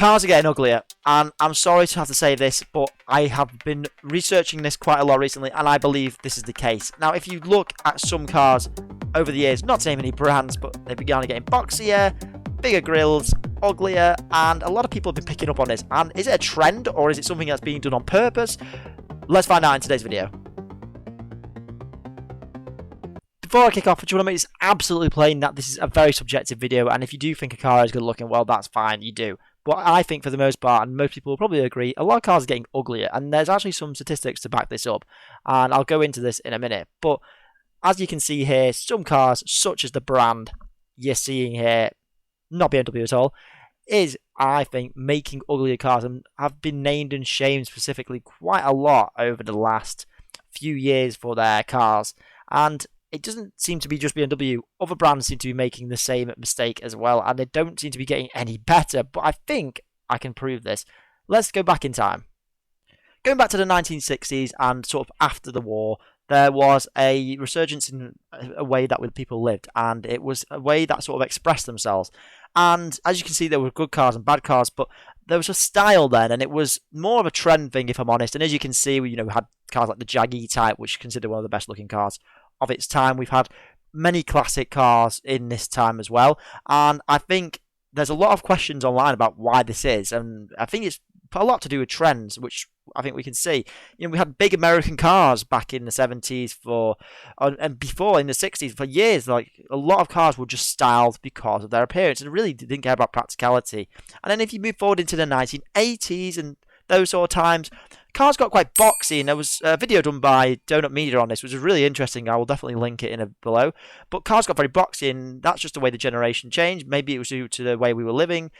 Cars are getting uglier, and I'm sorry to have to say this, but I have been researching this quite a lot recently, and I believe this is the case. Now, if you look at some cars over the years, not to name any brands, but they've begun getting boxier, bigger grills, uglier, and a lot of people have been picking up on this. And is it a trend, or is it something that's being done on purpose? Let's find out in today's video. Before I kick off, I just want to make this absolutely plain that this is a very subjective video, and if you do think a car is good looking, well, that's fine, you do. But I think for the most part, and most people will probably agree, a lot of cars are getting uglier, and there's actually some statistics to back this up, and I'll go into this in a minute. But as you can see here, some cars, such as the brand you're seeing here, not BMW at all, is, I think, making uglier cars, and have been named and shamed specifically quite a lot over the last few years for their cars. And it doesn't seem to be just BMW. Other brands seem to be making the same mistake as well, and they don't seem to be getting any better. But I think I can prove this. Let's go back in time. Going back to the 1960s and sort of after the war, there was a resurgence in a way that people lived, and it was a way that sort of expressed themselves. And as you can see, there were good cars and bad cars, but there was a style then, and it was more of a trend thing, if I'm honest. And as you can see, we had cars like the Jag E-Type, which is considered one of the best looking cars of its time. We've had many classic cars in this time as well, and I think there's a lot of questions online about why this is, and I think it's a lot to do with trends, which I think we can see. We had big American cars back in the 70s and before in the 60s for years. Like, a lot of cars were just styled because of their appearance and really didn't care about practicality. And then if you move forward into the 1980s and those sort of times, cars got quite boxy, and there was a video done by Donut Media on this, which is really interesting. I will definitely link it below. But cars got very boxy, and that's just the way the generation changed. Maybe it was due to the way we were living.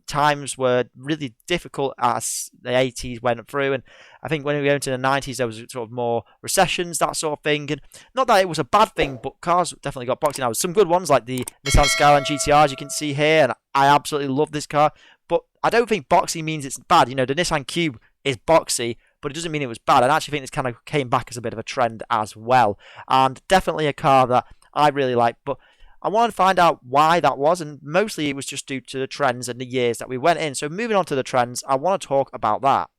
Times were really difficult as the 80s went through, and I think when we went into the 90s, there was sort of more recessions, that sort of thing. And not that it was a bad thing, but cars definitely got boxy. Now, there's some good ones like the Nissan Skyline GTR, as you can see here, and I absolutely love this car. But I don't think boxy means it's bad. The Nissan Cube is boxy, but it doesn't mean it was bad. I actually think this kind of came back as a bit of a trend as well, and definitely a car that I really like. But I want to find out why that was, and mostly it was just due to the trends and the years that we went in. So moving on to the trends, I want to talk about that.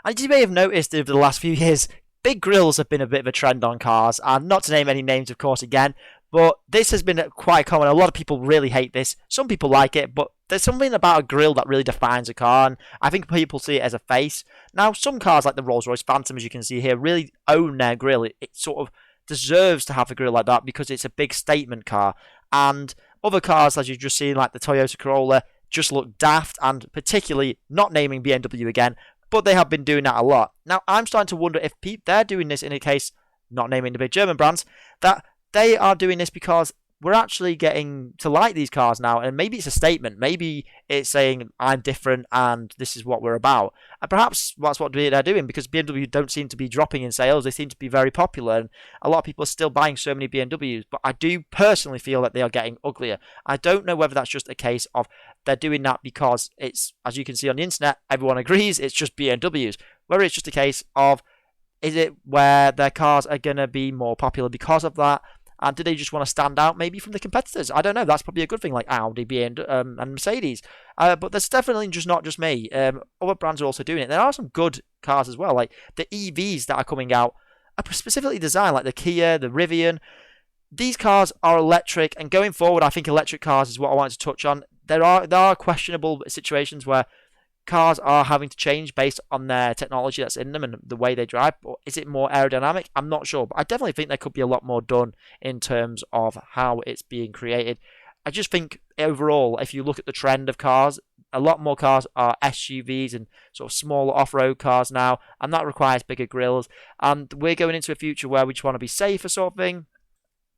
And you may have noticed over the last few years, big grills have been a bit of a trend on cars, and not to name any names, of course, again, but this has been quite common. A lot of people really hate this. Some people like it, but there's something about a grille that really defines a car, and I think people see it as a face. Now, some cars like the Rolls-Royce Phantom, as you can see here, really own their grille. It sort of deserves to have a grille like that because it's a big statement car. And other cars, as you've just seen, like the Toyota Corolla, just look daft, and particularly not naming BMW again, but they have been doing that a lot. Now, I'm starting to wonder if they're doing this in a case, not naming the big German brands, that they are doing this because we're actually getting to like these cars now, and maybe it's a statement. Maybe it's saying, I'm different and this is what we're about. And perhaps that's what they're doing, because BMW don't seem to be dropping in sales. They seem to be very popular, and a lot of people are still buying so many BMWs. But I do personally feel that they are getting uglier. I don't know whether that's just a case of they're doing that because it's, as you can see on the internet, everyone agrees it's just BMWs. Whether it's just a case of, is it where their cars are going to be more popular because of that? And do they just want to stand out maybe from the competitors? I don't know. That's probably a good thing, like Audi, BMW, and Mercedes. But that's definitely just not just me. Other brands are also doing it. There are some good cars as well, like the EVs that are coming out are specifically designed, like the Kia, the Rivian. These cars are electric, and going forward, I think electric cars is what I wanted to touch on. There are questionable situations where cars are having to change based on their technology that's in them and the way they drive. Or is it more aerodynamic? I'm not sure, but I definitely think there could be a lot more done in terms of how it's being created. I just think overall, if you look at the trend of cars, a lot more cars are SUVs and sort of smaller off-road cars now, and that requires bigger grills. And we're going into a future where we just want to be safer, sort of thing.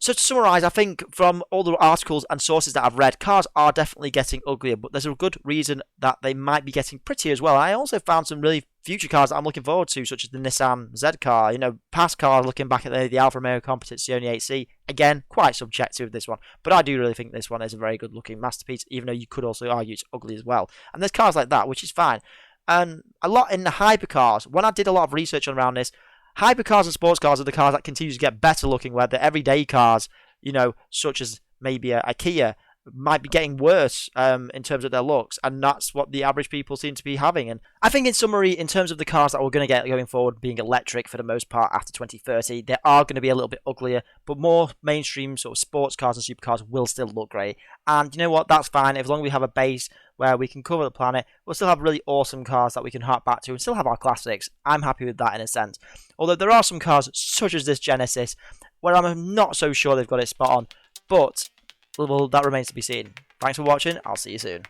So to summarise, I think from all the articles and sources that I've read, cars are definitely getting uglier, but there's a good reason that they might be getting prettier as well. I also found some really future cars that I'm looking forward to, such as the Nissan Z car. Past cars, looking back at the Alfa Romeo Competizione 8C, again, quite subjective with this one, but I do really think this one is a very good looking masterpiece, even though you could also argue it's ugly as well. And there's cars like that, which is fine. And a lot in the hypercars, when I did a lot of research around this, hypercars and sports cars are the cars that continue to get better looking, where the everyday cars, such as maybe a Kia, might be getting worse in terms of their looks, and that's what the average people seem to be having. And I think, in summary, in terms of the cars that we're going to get going forward being electric for the most part after 2030, they are going to be a little bit uglier, but more mainstream sort of sports cars and supercars will still look great. And you know what? That's fine. As long as we have a base where we can cover the planet, we'll still have really awesome cars that we can hark back to and still have our classics. I'm happy with that in a sense. Although there are some cars, such as this Genesis, where I'm not so sure they've got it spot on, but well, that remains to be seen. Thanks for watching. I'll see you soon.